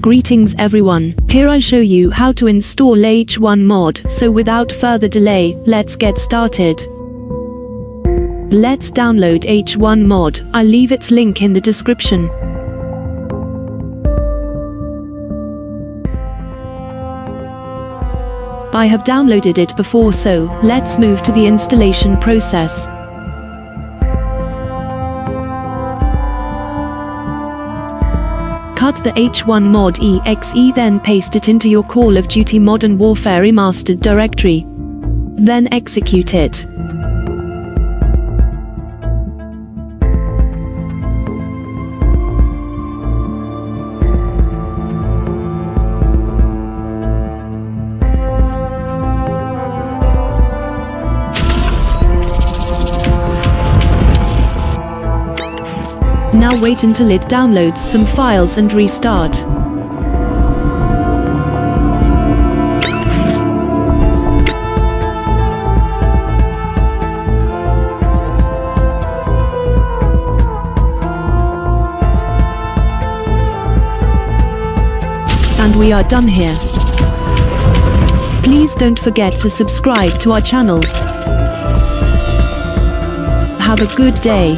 Greetings everyone, here I show you how to install H1-mod, so without further delay, let's get started. Let's download H1-mod, I'll leave its link in the description. I have downloaded it before, so let's move to the installation process. Cut the H1-mod exe, then paste it into your Call of Duty Modern Warfare Remastered directory. Then execute it. Now wait until it downloads some files and restart. And we are done here. Please don't forget to subscribe to our channel. Have a good day.